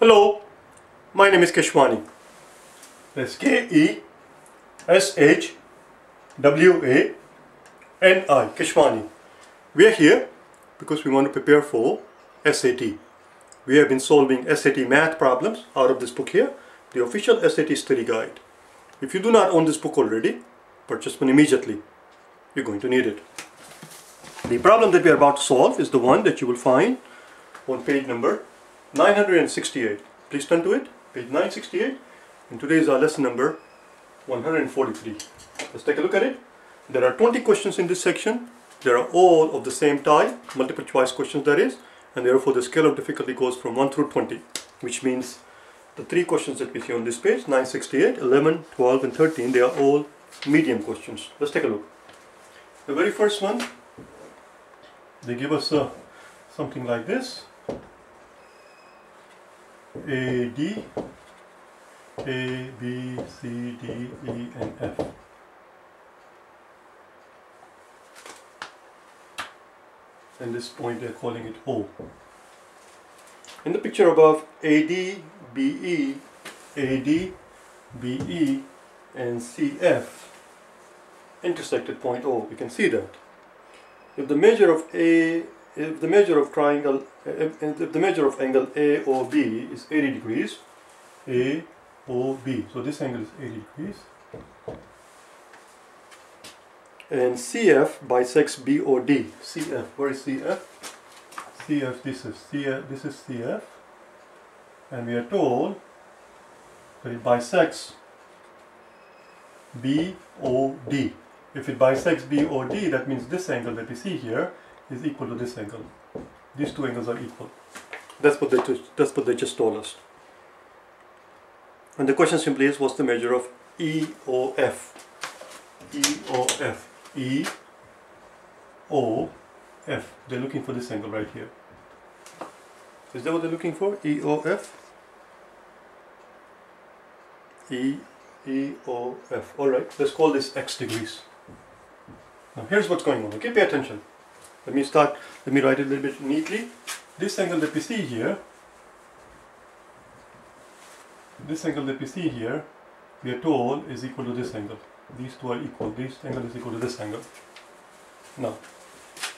Hello, my name is Keshwani. That's Keshwani, Keshwani. We are here because we want to prepare for SAT. We have been solving SAT math problems out of this book here, the official SAT study guide. If you do not own this book already, purchase one immediately. You're going to need it. The problem that we are about to solve is the one that you will find on page number 968. Please turn to it, page 968, and today is our lesson number 143. Let's take a look at it. There are 20 questions in this section. They are all of the same type, multiple choice questions that is, and therefore the scale of difficulty goes from 1 through 20, which means the three questions that we see on this page, 968, 11, 12, and 13, they are all medium questions. Let's take a look. The very first one, they give us something like this. A, D, A, B, C, D, E, and F. And this point they're calling it O. In the picture above, AD, BE, AD, BE, and CF intersect at point O. We can see that. If the measure of angle AOB is 80 degrees, AOB, so this angle is 80 degrees, and CF bisects BOD. CF, where is CF? CF, this is CF, and we are told that it bisects BOD. If it bisects BOD, that means this angle that we see here is equal to this angle. These two angles are equal. That's what they just told us. And the question simply is, what's the measure of EOF? EOF. EOF. They're looking for this angle right here. Is that what they're looking for? EOF? EOF. Alright, let's call this X degrees. Now here's what's going on. Okay, pay attention. Let me write it a little bit neatly. This angle that we see here, we are told is equal to this angle. These two are equal. This angle is equal to this angle. Now,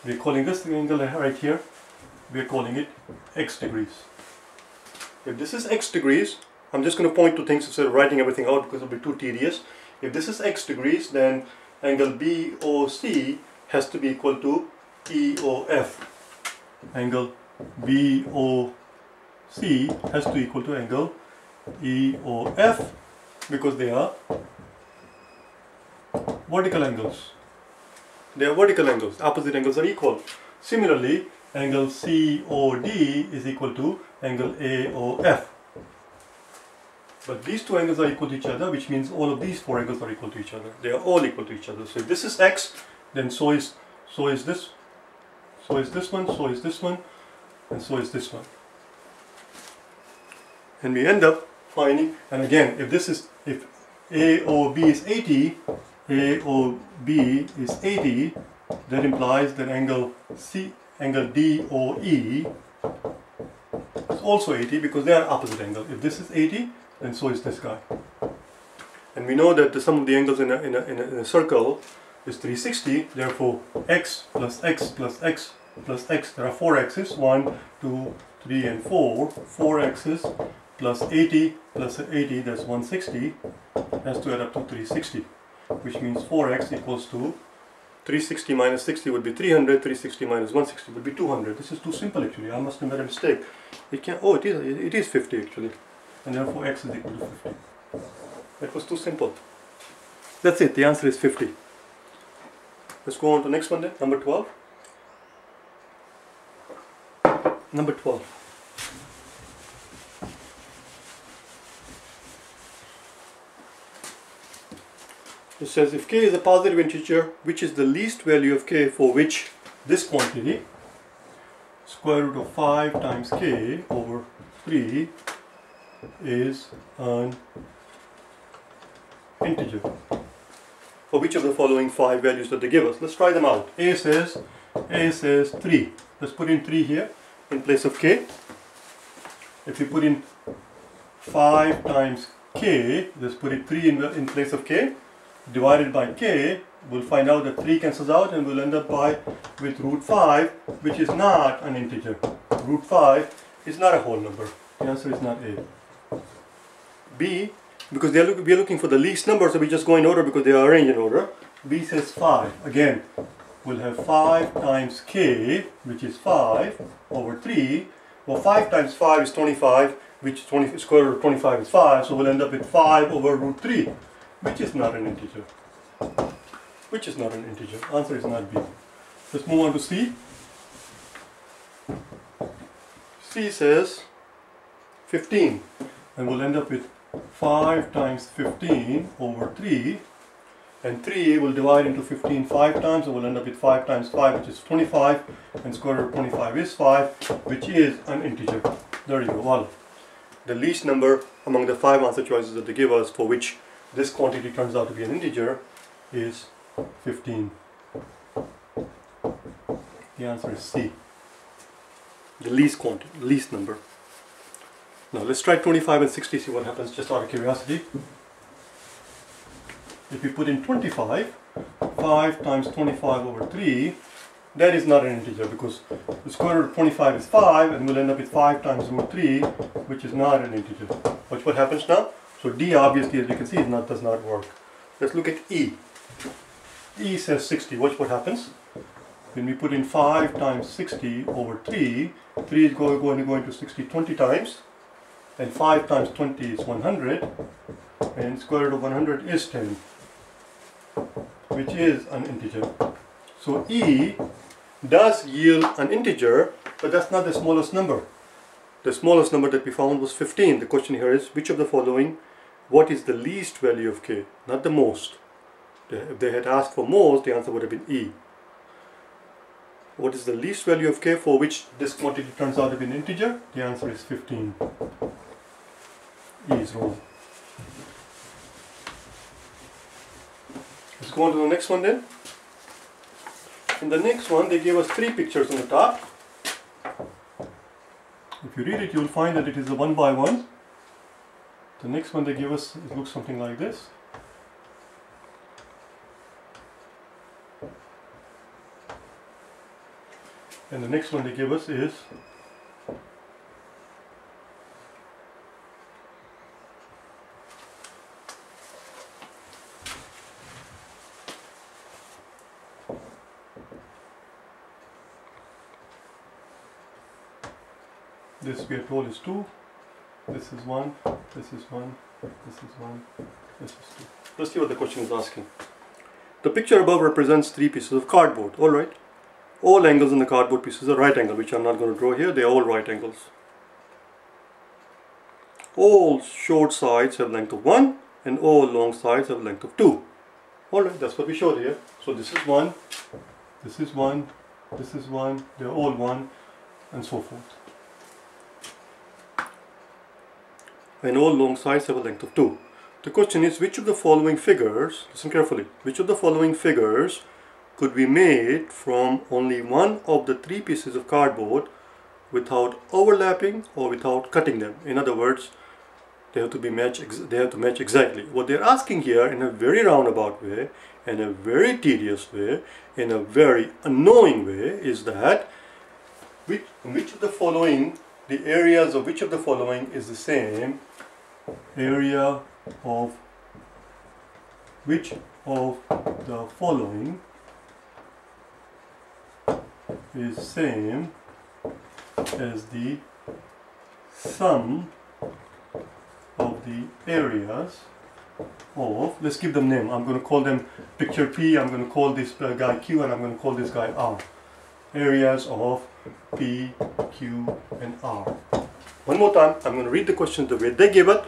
we are calling this angle right here, we are calling it X degrees. If this is X degrees, I'm just going to point to things instead of writing everything out because it will be too tedious. If this is X degrees, then angle BOC has to be equal to EOF. Angle BOC has to be equal to angle EOF because they are vertical angles. They are vertical angles. Opposite angles are equal. Similarly, angle COD is equal to angle AOF. But these two angles are equal to each other, which means all of these four angles are equal to each other. They are all equal to each other. So if this is X, then so is this. So is this one, so is this one, and so is this one. And we end up finding, and again, if AOB is 80, that implies that angle DOE is also 80 because they are opposite angle. If this is 80, then so is this guy. And we know that the sum of the angles in a circle is 360, therefore x plus x plus x plus x, there are 4 x's, 1, 2, 3 and 4, 4 x's plus 80 plus 80, that's 160, has to add up to 360, which means 4x equals to 360 minus 60 would be 300, 360 minus 160 would be 200. This is too simple actually, I must have made a mistake. It is 50 actually, and therefore x is equal to 50. That was too simple. That's it, the answer is 50. Let's go on to the next one then, number 12. Number 12. It says if k is a positive integer, which is the least value of k for which this quantity, square root of 5 times k over 3 is an integer. For which of the following 5 values that they give us? Let's try them out. A says 3. Let's put in 3 here in place of k. If you put in 5 times k, just put it 3 in place of k, divided by k, we'll find out that 3 cancels out and we'll end up with root 5, which is not an integer. Root 5 is not a whole number. The answer is not A. B, because we are looking for the least number, so we just go in order because they are arranged in order. B says 5. Again, we'll have 5 times k, which is 5, over 3. Well, 5 times 5 is 25, which square root of 25 is 5, so we'll end up with 5 over root 3, which is not an integer. Which is not an integer. Answer is not B. Let's move on to C. C says 15, and we'll end up with 5 times 15 over 3, and 3 will divide into 15 5 times, and we'll end up with 5 times 5, which is 25, and square root of 25 is 5, which is an integer. There you go. Well, the least number among the 5 answer choices that they give us for which this quantity turns out to be an integer is 15. The answer is C. The least quantity, least number. Now let's try 25 and 60, see what happens, just out of curiosity. If we put in 25, 5 times 25 over 3, that is not an integer because the square root of 25 is 5, and we'll end up with 5 times root 3, which is not an integer. Watch what happens now. So D, obviously, as you can see, does not work. Let's look at E. E says 60. Watch what happens. When we put in 5 times 60 over 3, 3 is going to go into 60 20 times, and 5 times 20 is 100, and square root of 100 is 10, which is an integer. So E does yield an integer, but that's not the smallest number. The smallest number that we found was 15. The question here is, which of the following, what is the least value of k, not the most? If they had asked for most, the answer would have been E. What is the least value of k for which this quantity turns out to be an integer? The answer is 15. E is wrong. Let's go on to the next one then. In the next one, they gave us 3 pictures on the top. If you read it, you will find that it is a 1 by 1. The next one they give us, it looks something like this. And the next one they give us is this, we are told, is 2, this is 1, this is 1, this is 1, this is 2. Let's see what the question is asking. The picture above represents 3 pieces of cardboard. Alright. All angles in the cardboard pieces are right angle, which I'm not going to draw here. They are all right angles. All short sides have length of 1, and all long sides have length of 2. Alright, that's what we showed here. So this is 1, this is 1, this is 1, they're all 1, and so forth. And all long sides have a length of 2. The question is, which of the following figures, listen carefully, which of the following figures could be made from only one of the 3 pieces of cardboard without overlapping or without cutting them? In other words, they have to match exactly. What they're asking here in a very roundabout way, in a very tedious way, in a very annoying way, is that which of the following, the areas of which of the following is the same area of which of the following is same as the sum of the areas of, let's give them name, I'm going to call them picture P, I'm going to call this guy Q, and I'm going to call this guy R. Areas of P, Q, and R. One more time, I'm going to read the question the way they give it,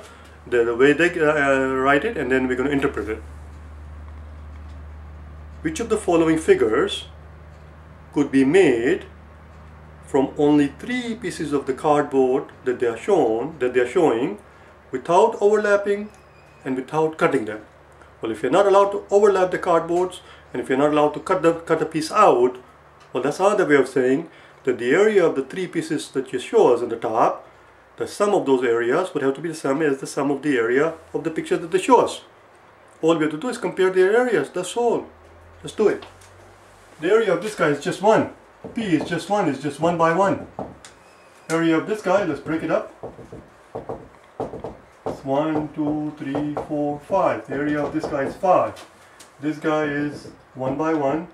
the way they write it, and then we're going to interpret it. Which of the following figures could be made from only 3 pieces of the cardboard that they are showing without overlapping and without cutting them? Well, if you're not allowed to overlap the cardboards, and if you're not allowed to cut a piece out, well, that's another way of saying that the area of the 3 pieces that you show us on the top the sum of those areas would have to be the same as the sum of the area of the picture that they show us. All we have to do is compare their areas, that's all. Just do it. The area of this guy is just 1. P is just 1, it's just 1 by 1. Area of this guy, let's break it up. It's 1, 2, 3, 4, 5. The area of this guy is 5. This guy is 1 by 1.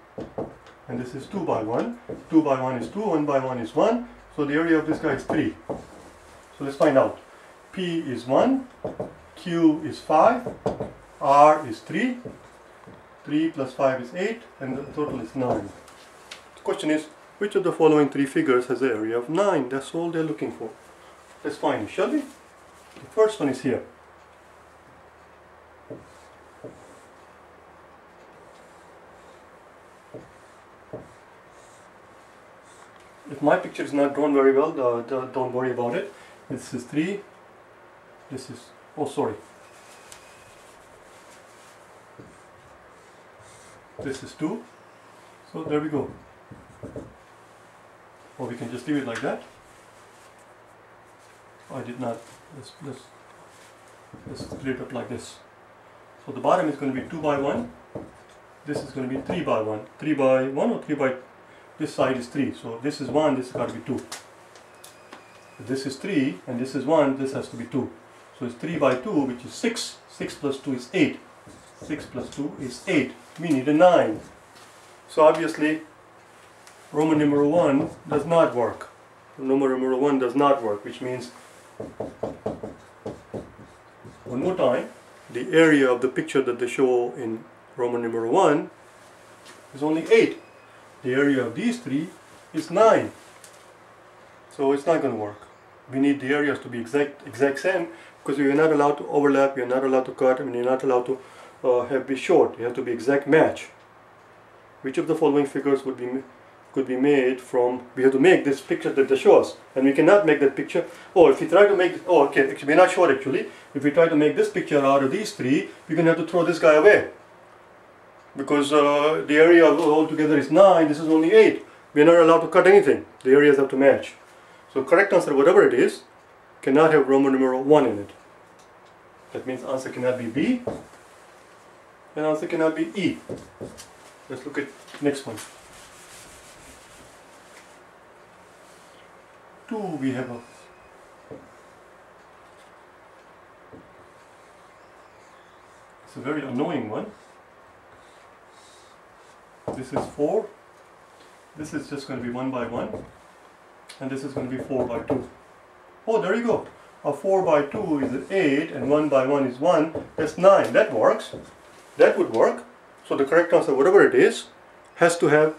And this is 2 by 1. 2 by 1 is 2, 1 by 1 is 1. So the area of this guy is 3. So let's find out. P is 1, Q is 5, R is 3, 3 plus 5 is 8, and the total is 9. The question is, which of the following 3 figures has an area of 9? That's all they're looking for. Let's find it, shall we? The first one is here. If my picture is not drawn very well, don't worry about it. This is 3. This is, oh sorry. This is 2. So there we go. Or we can just leave it like that. I did not. Let's split it up like this. So the bottom is going to be 2 by 1. This is going to be 3 by 1. 3 by 1 or 3 by... This side is 3. So this is 1, this has got to be 2. If this is 3 and this is 1, this has to be 2. So it's 3 by 2, which is 6. 6 plus 2 is 8. 6 plus 2 is 8. We need a 9. So obviously Roman numeral 1 does not work. Roman numeral 1 does not work, which means, one more time, the area of the picture that they show in Roman numeral 1 is only 8. The area of these 3 is 9. So it's not going to work. We need the areas to be exact same, because we are not allowed to overlap, we are not allowed to cut, I mean, you're not allowed to be short. You have to be exact match. Which of the following figures could be made from, we have to make this picture that they show us, and we cannot make that picture. Oh, if we try to make, oh okay, actually we're not sure actually. If we try to make this picture out of these 3, we're going to have to throw this guy away. Because the area altogether is 9, this is only 8. We're not allowed to cut anything. The areas have to match. So correct answer, whatever it is, cannot have Roman numeral 1 in it. That means answer cannot be B, and answer cannot be E. Let's look at next one. 2, we have a it's a very annoying one. This is 4. This is just going to be 1 by 1. And this is going to be 4 by 2. Oh, there you go. A 4 by 2 is 8 and 1 by 1 is 1. That's 9. That works. That would work. So the correct answer, whatever it is, has to have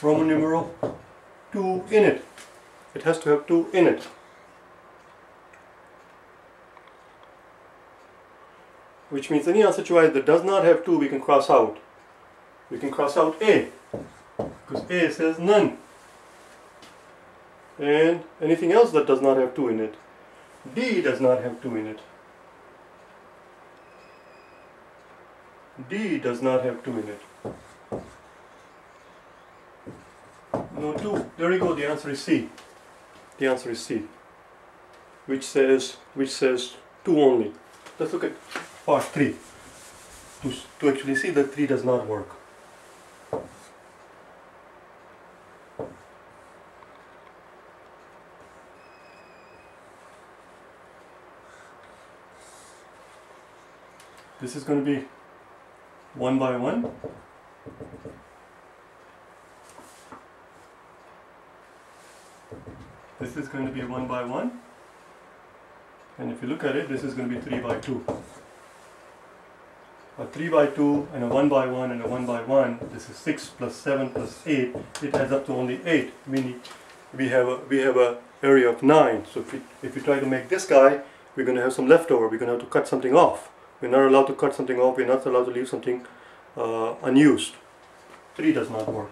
Roman numeral 2 in it. It has to have 2 in it. Which means any answer choice that does not have 2 we can cross out. We can cross out A, because A says none. And anything else that does not have 2 in it. D does not have 2 in it. D does not have 2 in it. No 2. There you go, the answer is C. The answer is C. Which says 2 only. Let's look at part 3. To actually see that 3 does not work. This is going to be 1 by 1. This is going to be 1 by 1. And if you look at it, this is going to be 3 by 2. A 3 by 2 and a 1 by 1 and a 1 by 1. This is 6 plus 7 plus 8. It adds up to only 8. Meaning we have a area of 9. So if we try to make this guy, we're going to have some leftover. We're going to have to cut something off. We're not allowed to cut something off. We're not allowed to leave something unused. 3 does not work.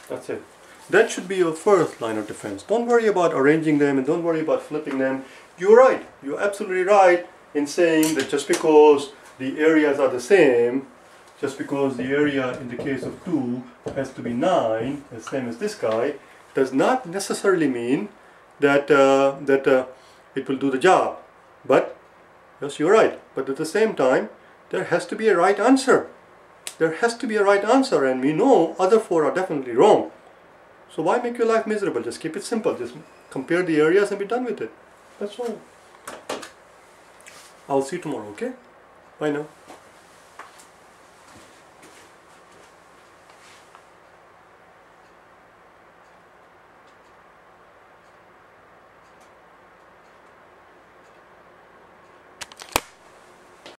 That's it. That should be your first line of defense. Don't worry about arranging them and don't worry about flipping them. You're right. You're absolutely right in saying that just because the areas are the same, just because the area in the case of 2 has to be 9, the same as this guy, does not necessarily mean that it will do the job. But yes, you're right. But at the same time, there has to be a right answer. There has to be a right answer, and we know other 4 are definitely wrong. So why make your life miserable? Just keep it simple. Just compare the areas and be done with it. That's all. I'll see you tomorrow, okay? Bye now.